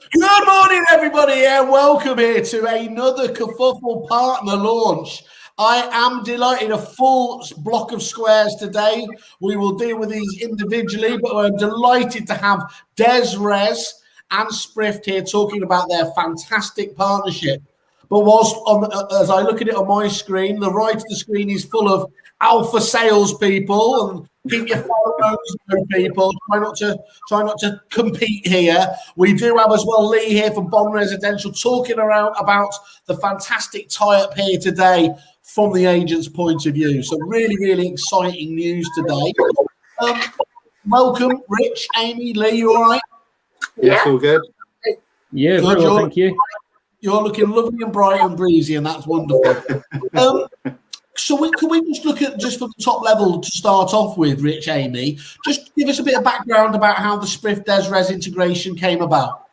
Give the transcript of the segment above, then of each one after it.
Good morning, everybody, and welcome here to another kerfuffle partner launch. I am delighted, a full block of squares today. We will deal with these individually, but I'm delighted to have Dezrez and Sprift here talking about their fantastic partnership. But as I look at it on my screen, the right of the screen is full of alpha salespeople, and keep your photos, people. Try not to compete here. We do have as well Lee here from Bond Residential talking around about the fantastic tie-up here today from the agent's point of view. So really exciting news today. Welcome, Rich, Amy, Lee. You all right? Yes, all good. Yeah, very well, thank you. You're looking lovely and bright and breezy, and that's wonderful. So can we just look at, just from the top level to start off with, Rich, Amy, just give us a bit of background about how the Sprift Dezrez integration came about.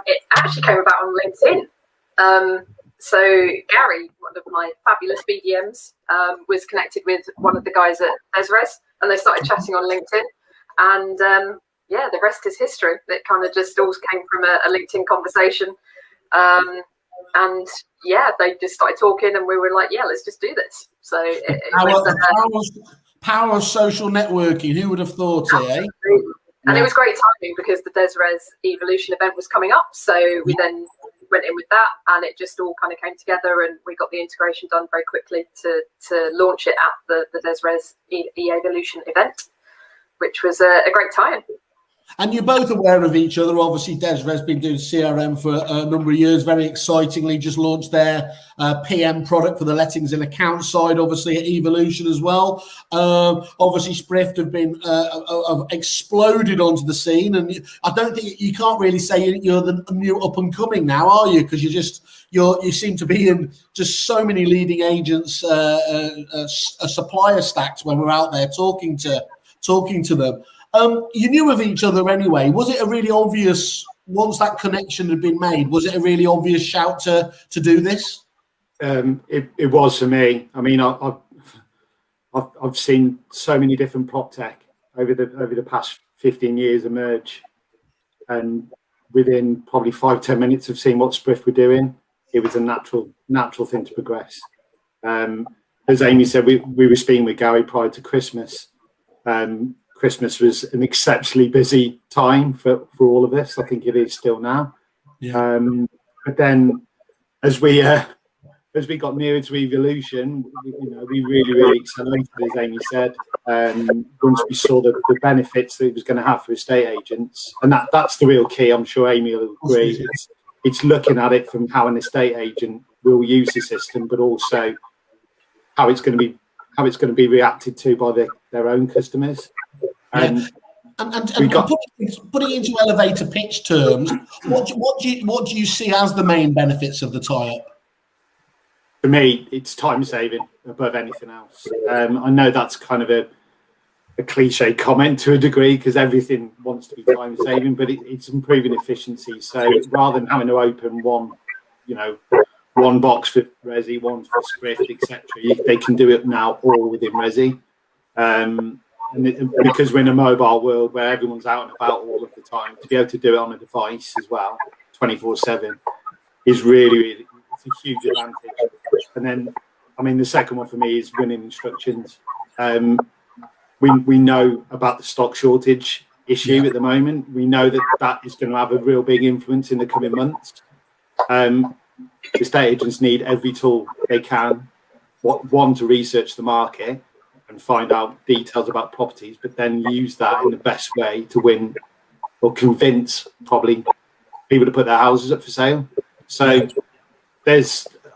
It actually came about on LinkedIn. So Gary, one of my fabulous BDMs, was connected with one of the guys at Dezrez, and they started chatting on LinkedIn. And yeah, the rest is history. It kind of just all came from a LinkedIn conversation. And yeah, they just started talking, and we were like, yeah, let's just do this. So power of social networking. Who would have thought it, eh? And it was great timing because the Dezrez Evolution event was coming up. So we then went in with that, and it just all kind of came together, and we got the integration done very quickly to launch it at the Dezrez Evolution event, which was a great time. And you're both aware of each other. Obviously, Dezrez has been doing CRM for a number of years. Very excitingly, just launched their PM product for the lettings and account side, obviously at Evolution as well. Obviously, Sprift have exploded onto the scene. And I don't think you can't really say you're the new up and coming now, are you? Because you seem to be in just so many leading agents, supplier stacks when we're out there talking to them. You knew of each other anyway. Was it a really obvious, once that connection had been made, was it a really obvious shout to do this? It was for me. I mean, I've seen so many different prop tech over the past 15 years emerge, and within probably 5-10 minutes of seeing what Sprift were doing, it was a natural thing to progress. As Amy said, we were speaking with Gary prior to Christmas. Christmas was an exceptionally busy time for all of us. I think it is still now. Yeah. But then, as we got nearer to Evolution, we really accelerated, as Amy said. Once we saw the benefits that it was going to have for estate agents, and that's the real key. I'm sure Amy will agree. It's looking at it from how an estate agent will use the system, but also how it's going to be reacted to by their own customers. And putting it into elevator pitch terms, what do you see as the main benefits of the tie-up? For me, it's time saving above anything else. I know that's kind of a cliche comment to a degree because everything wants to be time saving, but it's improving efficiency. So rather than having to open one box for Resi, one for Sprift, etc., they can do it now all within Resi. And because we're in a mobile world where everyone's out and about all of the time, to be able to do it on a device as well, 24/7, is really it's a huge advantage. And then, I mean, the second one for me is running instructions. We know about the stock shortage issue at the moment. We know that is going to have a real big influence in the coming months. Estate agents need every tool they can, one, to research the market and find out details about properties, but then use that in the best way to win or convince probably people to put their houses up for sale. So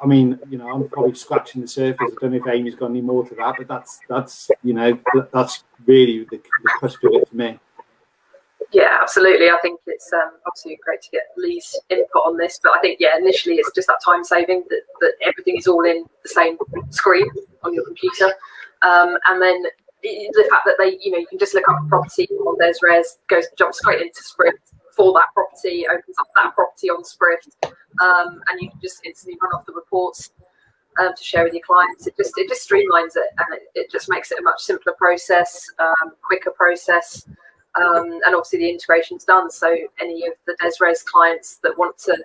I'm probably scratching the surface. I don't know if Amy's got any more to that, but that's really the cusp of it for me. Yeah, absolutely. I think it's obviously great to get Lee's input on this, but I think, initially it's just that time saving, that everything is all in the same screen on your computer. And then the fact that you can just look up a property on Dezrez, jump straight into Sprift for that property, opens up that property on Sprift, and you can just instantly run off the reports to share with your clients. It just streamlines it, and it just makes it a much simpler process, quicker process. and obviously the integration's done. So any of the Dezrez clients that want to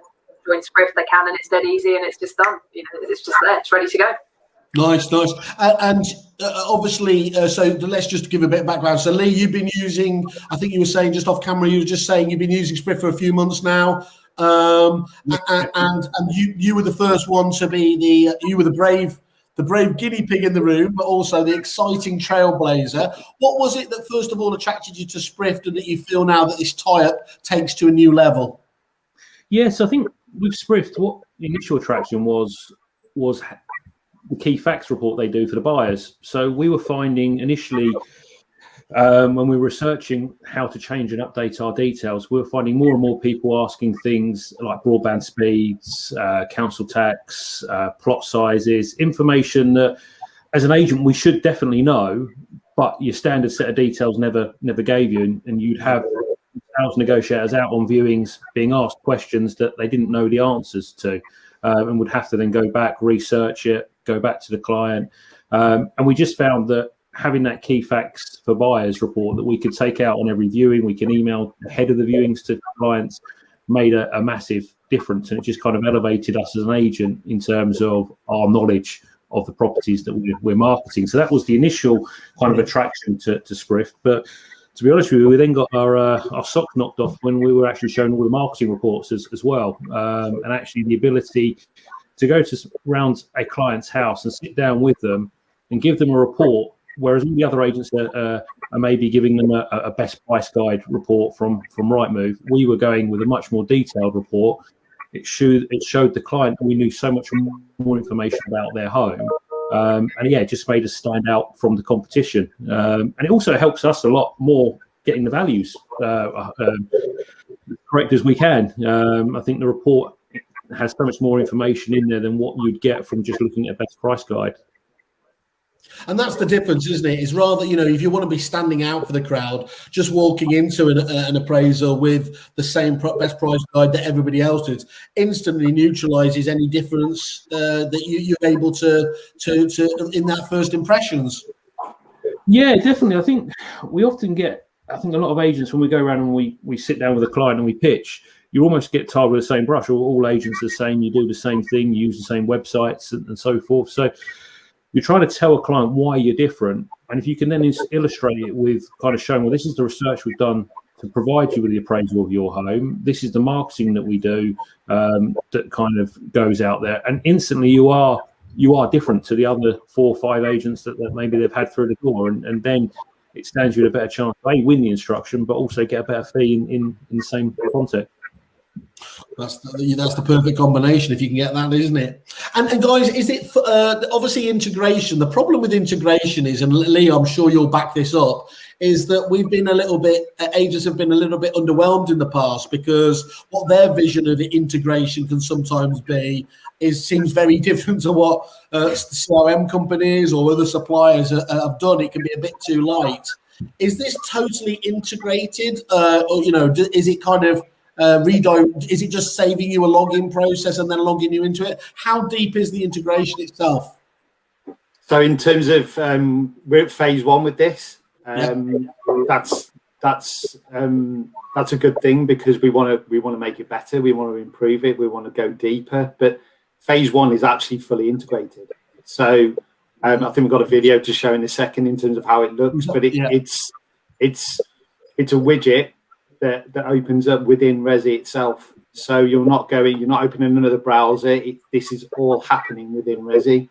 join Sprift, they can, and it's dead easy, and it's just done. It's just there, it's ready to go. Nice. And obviously, so let's just give a bit of background. So Lee, you've been using, I think you were saying just off camera, you were just saying you've been using Sprift for a few months now. And you were the first one to be you were the brave guinea pig in the room, but also the exciting trailblazer. What was it that first of all attracted you to Sprift, and that you feel now that this tie-up takes to a new level? Yes, I think with Sprift, what the initial attraction was the key facts report they do for the buyers. So we were finding initially, when we were researching how to change and update our details, we were finding more and more people asking things like broadband speeds, council tax, plot sizes, information that as an agent we should definitely know, but your standard set of details never gave you, and you'd have sales negotiators out on viewings being asked questions that they didn't know the answers to, and would have to then go back, research it, go back to the client, and we just found that having that key facts for buyers report that we could take out on every viewing, we can email ahead of the viewings to clients, made a massive difference, and it just kind of elevated us as an agent in terms of our knowledge of the properties that we're marketing. So that was the initial kind of attraction to Sprift. But to be honest with you, we then got our socks knocked off when we were actually showing all the marketing reports as well, and actually the ability to go around a client's house and sit down with them and give them a report, whereas all the other agents are maybe giving them a best price guide report from Rightmove, we were going with a much more detailed report. It showed the client we knew so much more information about their home, and it just made us stand out from the competition. And it also helps us a lot more getting the values correct as we can. I think the report has so much more information in there than what you'd get from just looking at a best price guide. And that's the difference, isn't it? It's rather, if you want to be standing out for the crowd, just walking into an appraisal with the same best price guide that everybody else does instantly neutralizes any difference that you're able to in that first impressions. Yeah, definitely. I think we often get, a lot of agents, when we go around and we sit down with a client and we pitch, you almost get tired with the same brush. All agents are the same. You do the same thing. You use the same websites and so forth. So you're trying to tell a client why you're different. And if you can then illustrate it with kind of showing, well, this is the research we've done to provide you with the appraisal of your home. This is the marketing that we do that kind of goes out there. And instantly you are different to the other 4 or 5 agents that maybe they've had through the door. And then it stands you in a better chance to win the instruction, but also get a better fee in the same context. That's the perfect combination if you can get that, isn't it? And guys, is it obviously integration? The problem with integration is, and Lee, I'm sure you'll back this up, is that agents have been a little bit underwhelmed in the past, because what their vision of the integration can sometimes be seems very different to what CRM companies or other suppliers have done. It can be a bit too light. Is this totally integrated, or is it kind of is it just saving you a login process and then logging you into it? How deep is the integration itself? So in terms of we're at phase 1 with this. That's a good thing, because we want to make it better. We want to improve it. We want to go deeper. But phase 1 is actually fully integrated. So I think we've got a video to show in a second in terms of how it looks. But it's a widget that opens up within Resi itself. So you're not opening another browser. This is all happening within Resi.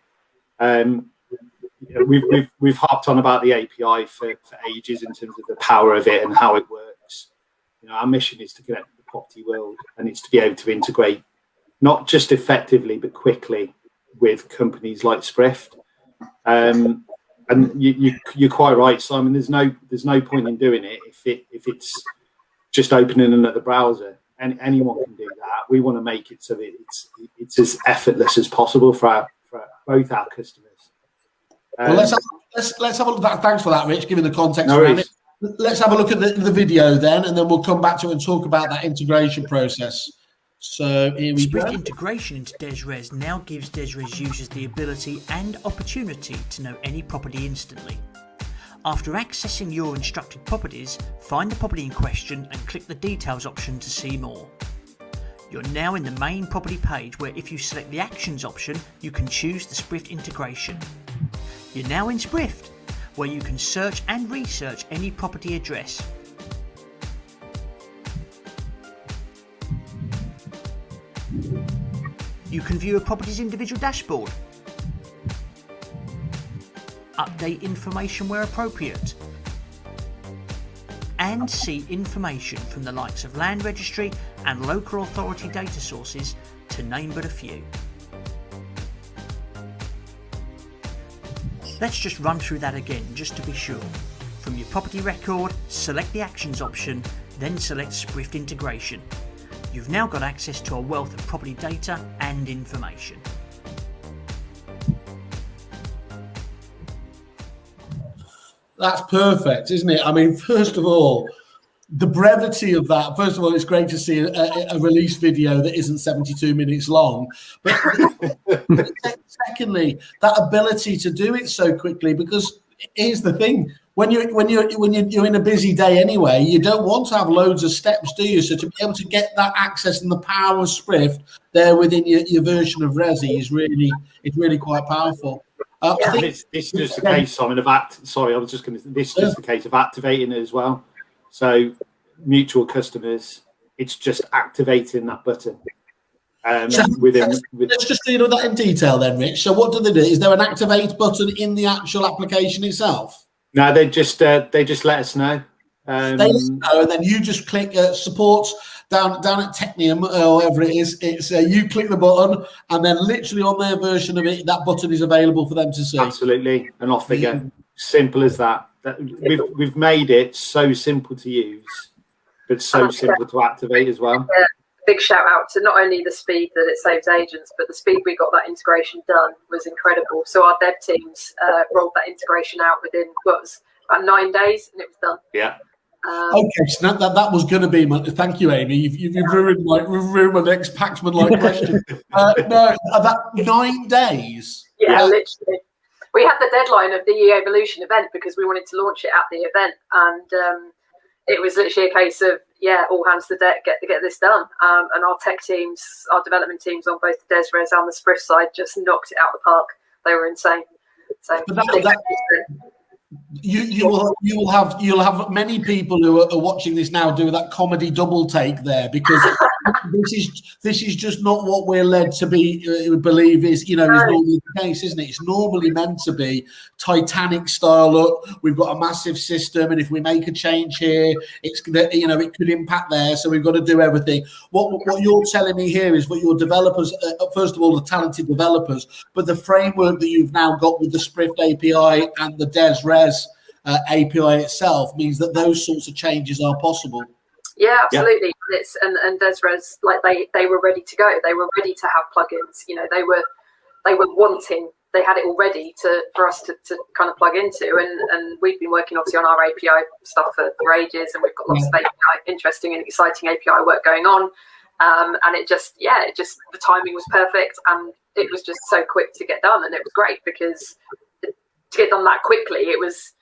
We've harped on about the API for ages in terms of the power of it and how it works. Our mission is to connect the property world, and it's to be able to integrate not just effectively but quickly with companies like Sprift. And you're quite right, Simon. There's no point in doing it if it's just opening another browser, and anyone can do that. We want to make it so that it's as effortless as possible for both our customers. Well, let's have a look. Thanks for that, Rich, giving the context around it. Let's have a look at the video then, and then we'll come back to it and talk about that integration process. So here we go. Sprift integration into Dezrez now gives Dezrez users the ability and opportunity to know any property instantly. After accessing your instructed properties, find the property in question and click the details option to see more. You're now in the main property page where if you select the actions option, you can choose the Sprift integration. You're now in Sprift, where you can search and research any property address. You can view a property's individual dashboard, update information where appropriate, and see information from the likes of land registry and local authority data sources, to name but a few. Let's just run through that again just to be sure. From your property record, select the actions option, then select Sprift integration. You've now got access to a wealth of property data and information. That's perfect, isn't it? I mean, first of all, the brevity of that. First of all, it's great to see a release video that isn't 72 minutes long. But secondly, that ability to do it so quickly, because here's the thing: when you're in a busy day anyway, you don't want to have loads of steps, do you? So to be able to get that access and the power of Sprift there within your version of Resi is really quite powerful. I think this is just the case, Simon, of this is just the case of activating it as well. So mutual customers, it's just activating that button. Let's just deal with that in detail then, Rich. So what do they do? Is there an activate button in the actual application itself? No, they just let us know. They let us know, and then you just click support down at Technium or wherever it is. It's you click the button, and then literally on their version of it, that button is available for them to see. Absolutely, and off they go. Simple as that. We've made it so simple to use, but so simple to activate as well. Yeah. Big shout out to not only the speed that it saves agents, but the speed we got that integration done was incredible. So our dev teams rolled that integration out within about 9 days, and it was done. Yeah. Okay, so that was going to be my. Thank you, Amy. You've ruined my next Paxman-like question. No, that 9 days. Yeah, literally. We had the deadline of the evolution event because we wanted to launch it at the event, and it was literally a case of all hands to the deck, get this done. And our tech teams, our development teams on both the Dezrez and the Sprift side just knocked it out of the park. They were insane. So you'll have many people who are watching this now do that comedy double take there, because this is just not what we're led to believe is normally the case, isn't it? It's normally meant to be Titanic style. Look, we've got a massive system, and if we make a change here, it's it could impact there, so we've got to do everything. What you're telling me here is what your developers, first of all, the talented developers, but the framework that you've now got with the Sprift API and the Dezrez API itself means that those sorts of changes are possible. Yeah, absolutely. Yeah. It's and Dezrez, like they were ready to go. They were ready to have plugins. They were wanting. They had it all ready for us to kind of plug into. And we've been working obviously on our API stuff for ages, and we've got lots of interesting and exciting API work going on. And it just the timing was perfect, and it was just so quick to get done, and it was great because to get done that quickly, it was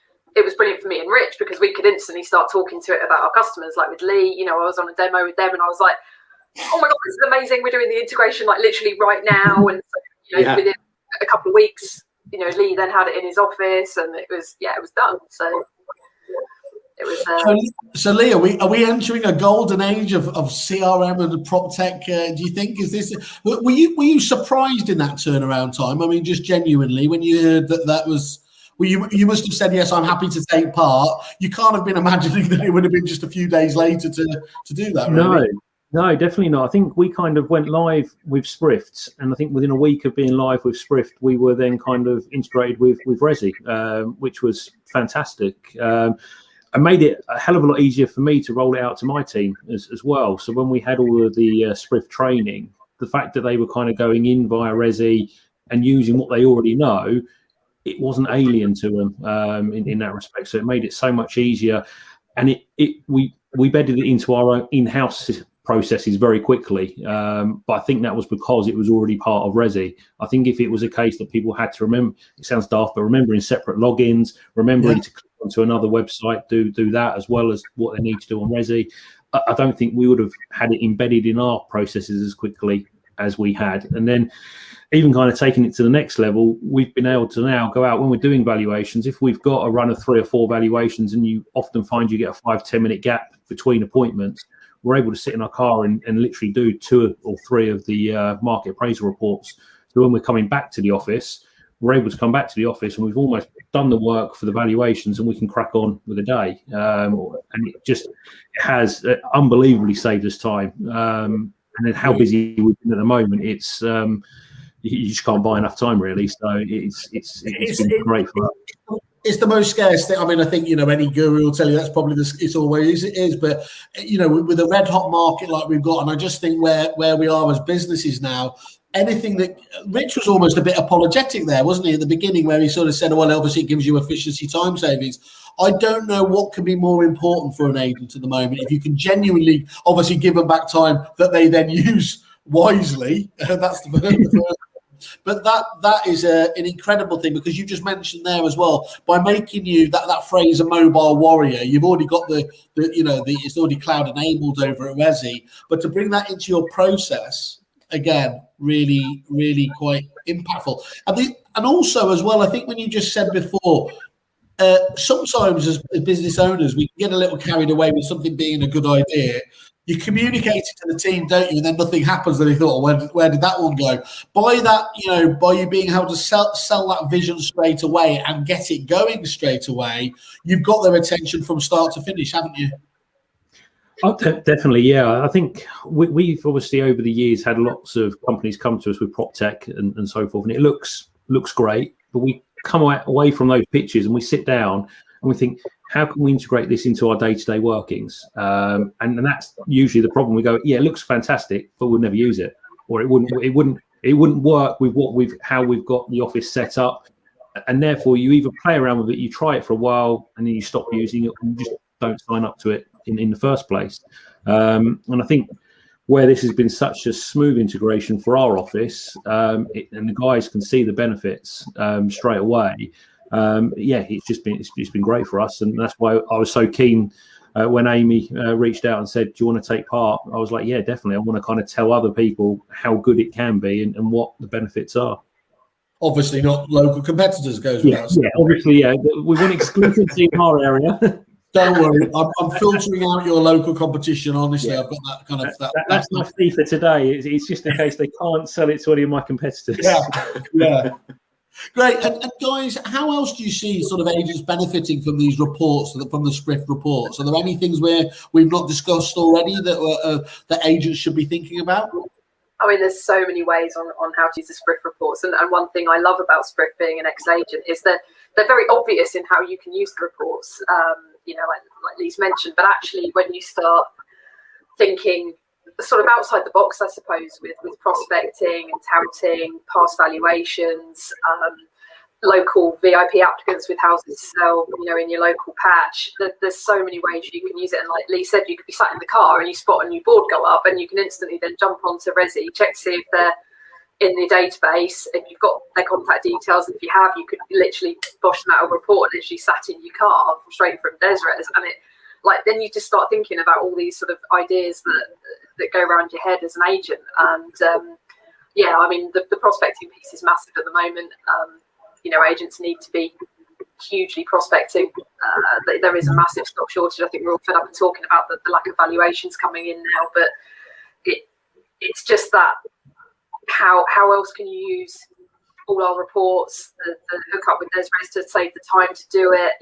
brilliant for me and Rich, because we could instantly start talking to it about our customers. Like with Lee, I was on a demo with them, and I was like, "Oh my god, this is amazing! We're doing the integration like literally right now." And so, within a couple of weeks, Lee then had it in his office, and it was done. So it was. So Lee, are we entering a golden age of CRM and prop tech? Do you think were you surprised in that turnaround time? I mean, just genuinely, when you heard that was. Well, you must have said, yes, I'm happy to take part. You can't have been imagining that it would have been just a few days later to do that, really. No, definitely not. I think we kind of went live with Sprift, and I think within a week of being live with Sprift, we were then kind of integrated with Resi, which was fantastic. And made it a hell of a lot easier for me to roll it out to my team as well. So when we had all of the Sprift training, the fact that they were kind of going in via Resi and using what they already know, it wasn't alien to them in that respect. So it made it so much easier, and we bedded it into our own in-house processes very quickly. But I think that was because it was already part of Resi. I think if it was a case that people had to remember, it sounds daft, but remembering separate logins, remembering to click onto another website, do that as well as what they need to do on Resi. I don't think we would have had it embedded in our processes as quickly as we had. And then even kind of taking it to the next level, we've been able to now go out when we're doing valuations. If we've got a run of 3 or 4 valuations, and you often find you get a 5-10 minute gap between appointments, we're able to sit in our car and literally do 2 or 3 of the market appraisal reports. So when we're coming back to the office, we're able to come back to the office and we've almost done the work for the valuations, and we can crack on with the day. And it has unbelievably saved us time. And then how busy we've been at the moment, it's you just can't buy enough time, really. So it's been great for us. It's the most scarce thing. I mean, I think, any guru will tell you that's probably it's always it is. But, with a red hot market like we've got, and I just think where we are as businesses now, anything that Rich was almost a bit apologetic there, wasn't he, at the beginning, where he sort of said, well, obviously it gives you efficiency, time savings. I don't know what can be more important for an agent at the moment. If you can genuinely, obviously, give them back time that they then use wisely, that's the first. But that is an incredible thing, because you just mentioned there as well, by making you that phrase a mobile warrior, you've already got the it's already cloud enabled over at Resi, but to bring that into your process, again, really, really quite impactful. And also as well, I think when you just said before, sometimes as business owners, we can get a little carried away with something being a good idea. You communicate it to the team, don't you? And then nothing happens. And they thought, where did that one go? By that, by you being able to sell that vision straight away and get it going straight away, you've got their attention from start to finish, haven't you? Oh, definitely, yeah. I think we've obviously over the years had lots of companies come to us with prop tech and so forth, and it looks great, but we come away from those pitches and we sit down and we think, how can we integrate this into our day-to-day workings? And that's usually the problem. We go, yeah, it looks fantastic, but we'll never use it, or it wouldn't work with how we've got the office set up, and therefore you either play around with it, you try it for a while, and then you stop using it, and you just don't sign up to it in the first place. And I think where this has been such a smooth integration for our office, and the guys can see the benefits straight away. It's been great for us, and that's why I was so keen when Amy reached out and said, "Do you want to take part?" I was like, "Yeah, definitely. I want to kind of tell other people how good it can be and what the benefits are." Obviously, not local competitors goes without saying. Yeah, obviously, yeah. We want exclusivity in our area. Don't worry, I'm filtering out your local competition. Honestly, yeah. I've got that kind of. That's my fee for today. It's just in case they can't sell it to any of my competitors. Yeah. Great. And guys, how else do you see sort of agents benefiting from these reports, from the Sprift reports? Are there any things where we've not discussed already that agents should be thinking about? I mean, there's so many ways on how to use the Sprift reports. And one thing I love about Sprift being an ex-agent is that they're very obvious in how you can use the reports, like Lee's mentioned. But actually, when you start thinking sort of outside the box, I suppose, with prospecting and touting, past valuations, local VIP applicants with houses to sell, in your local patch, there's so many ways you can use it. And like Lee said, you could be sat in the car and you spot a new board go up and you can instantly then jump onto Resi, check to see if they're in the database, if you've got their contact details. If you have, you could literally bosh them out a report and literally sat in your car straight from Dezrez. And then you just start thinking about all these sort of ideas that go around your head as an agent. And the prospecting piece is massive at the moment. Agents need to be hugely prospecting. There is a massive stock shortage. I think we're all fed up and talking about the lack of valuations coming in now, but it's just that how else can you use all our reports, the hookup with Dezrez to save the time to do it.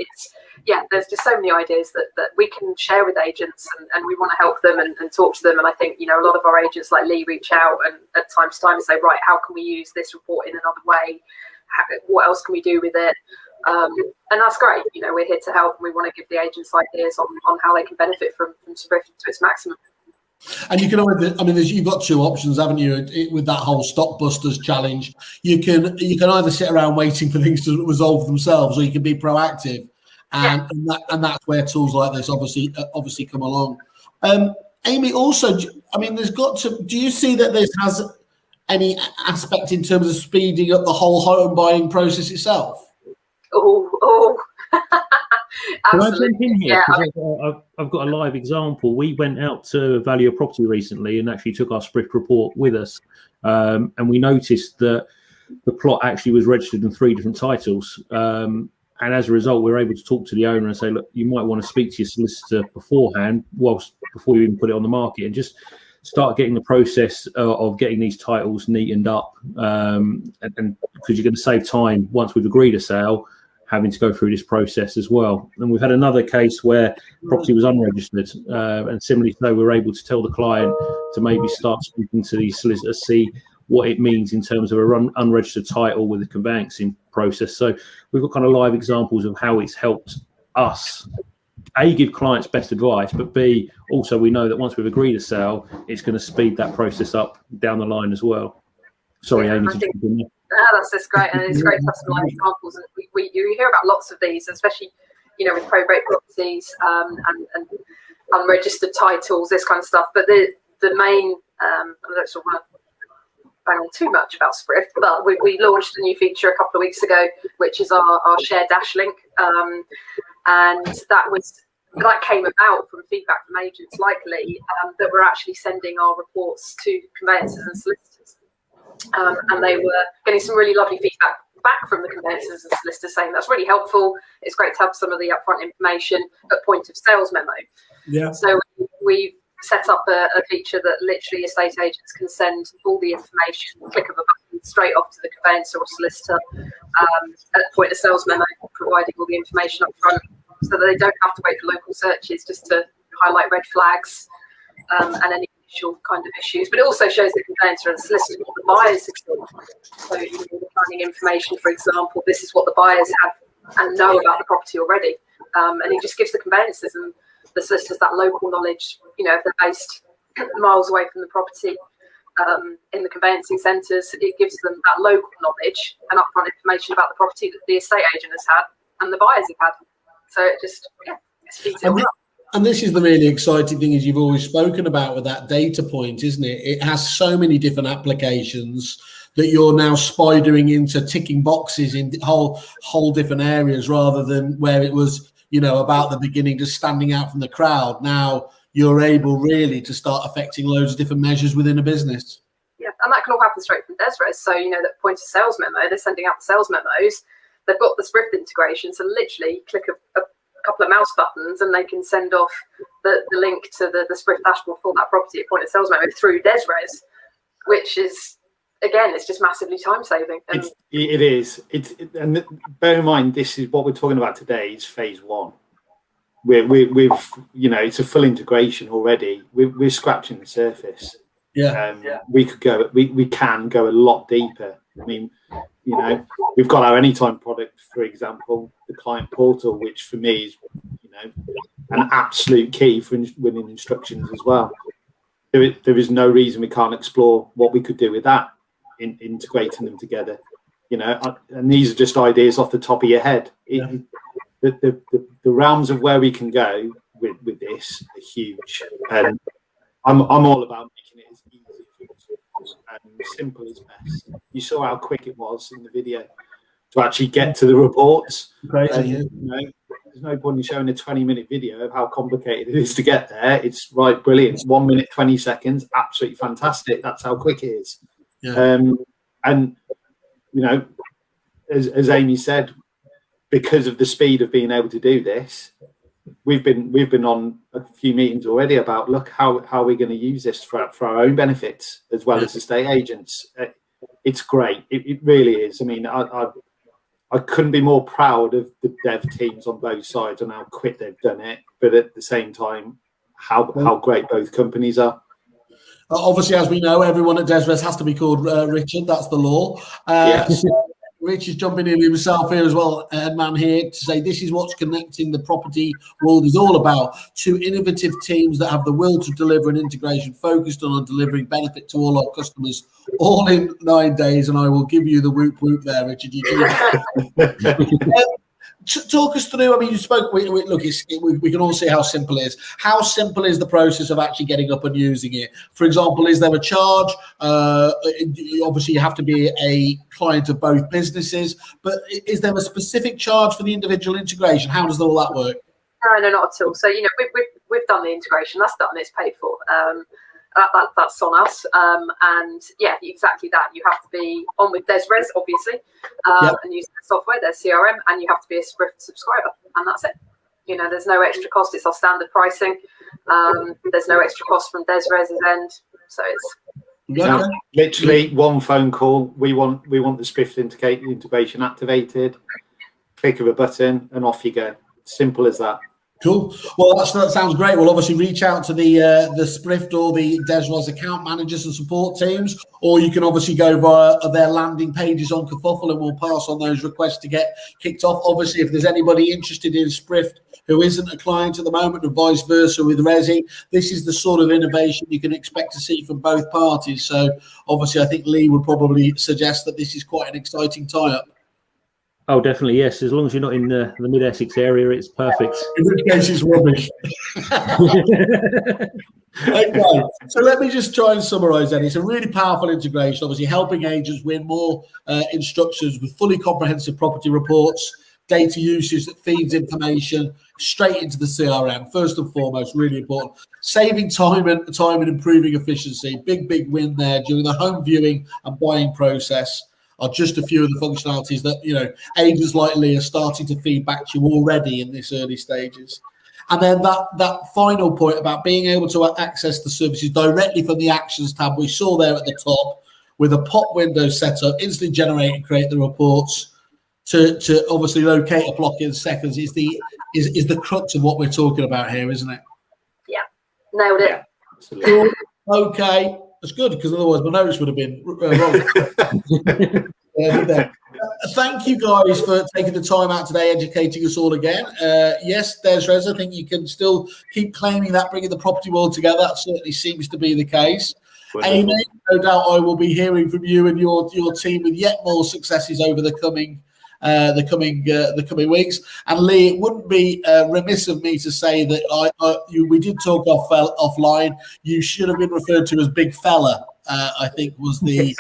There's just so many ideas that we can share with agents, and we want to help them and talk to them. And I think, a lot of our agents like Lee reach out and at time to time and say, right, how can we use this report in another way? What else can we do with it? And that's great. We're here to help, and we want to give the agents ideas on how they can benefit from Sprift to its maximum. And you can always, you've got two options, haven't you? With that whole Stockbusters challenge, you can either sit around waiting for things to resolve themselves, or you can be proactive, and that's where tools like this obviously come along. Amy, also, there's got to. Do you see that this has any aspect in terms of speeding up the whole home buying process itself? Oh, Can I jump in here? Yeah, I've got a live example. We went out to value a property recently and actually took our Sprift report with us. And we noticed that the plot actually was registered in 3 different titles. And as a result, we were able to talk to the owner and say, look, you might want to speak to your solicitor beforehand, before you even put it on the market, and just start getting the process of getting these titles neatened up. And because you're going to save time once we've agreed a sale, having to go through this process as well. And we've had another case where property was unregistered, and similarly so, we were able to tell the client to maybe start speaking to the solicitor, see what it means in terms of a unregistered title with the conveyancing process. So we've got kind of live examples of how it's helped us, A, give clients best advice, but B, also we know that once we've agreed a sale, it's going to speed that process up down the line as well. Sorry, Amy. That's great, and it's great to have some live examples. And you hear about lots of these, especially with probate properties and unregistered titles, this kind of stuff. But the main, I don't sort of want to bang on too much about Sprift, but we launched a new feature a couple of weeks ago, which is our share dash link, and that came about from feedback from agents like Lee, that were actually sending our reports to conveyancers and solicitors. And they were getting some really lovely feedback back from the conveyancers and solicitors saying that's really helpful. It's great to have some of the upfront information at point of sales memo. Yeah. So we've set up a feature that literally estate agents can send all the information, click of a button, straight off to the conveyancer or solicitor at point of sales memo, providing all the information up front, so that they don't have to wait for local searches just to highlight red flags and any initial kind of issues. But it also shows the conveyancer and the solicitor what the buyers have done. So the planning information, for example, this is what the buyers have and know about the property already. And it just gives the conveyancers and the solicitors that local knowledge, if they're based miles away from the property, in the conveyancing centres, it gives them that local knowledge and upfront information about the property that the estate agent has had and the buyers have had. So it just, it speeds it all up. And this is the really exciting thing, as you've always spoken about with that data point, isn't it? It has so many different applications that you're now spidering into ticking boxes in whole different areas, rather than where it was, about the beginning, just standing out from the crowd. Now you're able really to start affecting loads of different measures within a business. Yeah, and that can all happen straight from Dezrez. So, that point of sales memo, they're sending out the sales memos. They've got the Sprift integration, so literally click a couple of mouse buttons and they can send off the link to the Sprift dashboard for that property at point of sales memo through Dezrez, which is, again, it's just massively time saving. It is. And bear in mind, this is what we're talking about today is phase 1. We've it's a full integration already. We're scratching the surface. We can go a lot deeper. I mean, we've got our Anytime product, for example, the client portal, which for me is, an absolute key for winning instructions as well. There is no reason we can't explore what we could do with that, integrating them together. And these are just ideas off the top of your head. The realms of where we can go with this are huge, and I'm all about making it as easy and simple as best. You saw how quick it was in the video to actually get to the reports. Crazy, there's no point in showing a 20-minute video of how complicated it is to get there. It's brilliant. 1 minute 20 seconds, absolutely fantastic. That's how quick it is. And as Amy said, because of the speed of being able to do this, we've been on a few meetings already about how are we going to use this for our own benefits as well as estate agents. It's great. It really is. I mean, I couldn't be more proud of the dev teams on both sides and how quick they've done it, but at the same time, how great both companies are. Obviously, as we know, everyone at Dezrez has to be called Richard. That's the law. Rich is jumping in himself here as well, man, here to say this is what's connecting the property world is all about. 2 innovative teams that have the will to deliver an integration focused on delivering benefit to all our customers, all in 9 days. And I will give you the whoop whoop there, Richard. You do that. Talk us through. I mean, you spoke. Look, we can all see how simple it is. How simple is the process of actually getting up and using it? For example, is there a charge? Obviously, you have to be a client of both businesses, but is there a specific charge for the individual integration? How does all that work? No, not at all. So we've done the integration. That's done. It's paid for. That's on us. And yeah, exactly that. You have to be on with Dezrez, obviously, and use their software, their CRM, and you have to be a Sprift subscriber, and that's it. There's no extra cost. It's our standard pricing. There's no extra cost from Dezrez's end, so it's literally one phone call. We want the Sprift integration activated. Click of a button, and off you go. Simple as that. Cool. Well, that sounds great. We'll obviously reach out to the Sprift or the Dezrez account managers and support teams, or you can obviously go via their landing pages on Kerfuffle, and we'll pass on those requests to get kicked off. Obviously, if there's anybody interested in Sprift who isn't a client at the moment, and vice versa with Resi, this is the sort of innovation you can expect to see from both parties. So, obviously, I think Lee would probably suggest that this is quite an exciting tie-up. Oh, definitely, yes. As long as you're not in the mid-Essex area, it's perfect. In which case, it's rubbish. Okay, so let me just try and summarise then. It's a really powerful integration, obviously helping agents win more instructions with fully comprehensive property reports, data usage that feeds information straight into the CRM. First and foremost, really important. Saving time and improving efficiency. Big win there during the home viewing and buying process. Are just a few of the functionalities that agents like Lee are starting to feed back to you already in this early stages. And then that final point about being able to access the services directly from the Actions tab we saw there at the top, with a pop window set up, instantly generate and create the reports to obviously locate a block in seconds is the crux of what we're talking about here, isn't it? Yeah, nailed it. Cool. Okay. That's good, because otherwise my notes would have been wrong. Thank you guys for taking the time out today, educating us all again. Yes, Dezrez, I think you can still keep claiming that, bringing the property world together. That certainly seems to be the case. Amy, no doubt I will be hearing from you and your team with yet more successes over the coming weeks. And Lee, it wouldn't be remiss of me to say that we did talk offline. You should have been referred to as Big Fella. I think was the.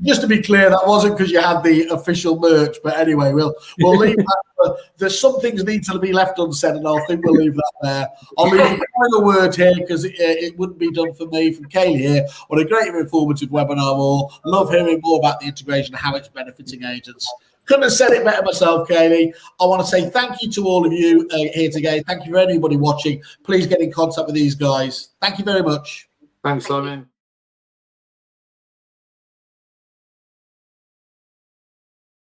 Just to be clear, that wasn't because you had the official merch. But anyway, we'll leave that. There's some things need to be left unsaid, and I think we'll leave that there. I'll leave the final word here because it wouldn't be done for me, from Kaylee here. What a great and informative webinar! All love hearing more about the integration and how it's benefiting agents. Couldn't have said it better myself, Kaylee. I want to say thank you to all of you here today. Thank you for anybody watching. Please get in contact with these guys. Thank you very much. Thanks, Simon.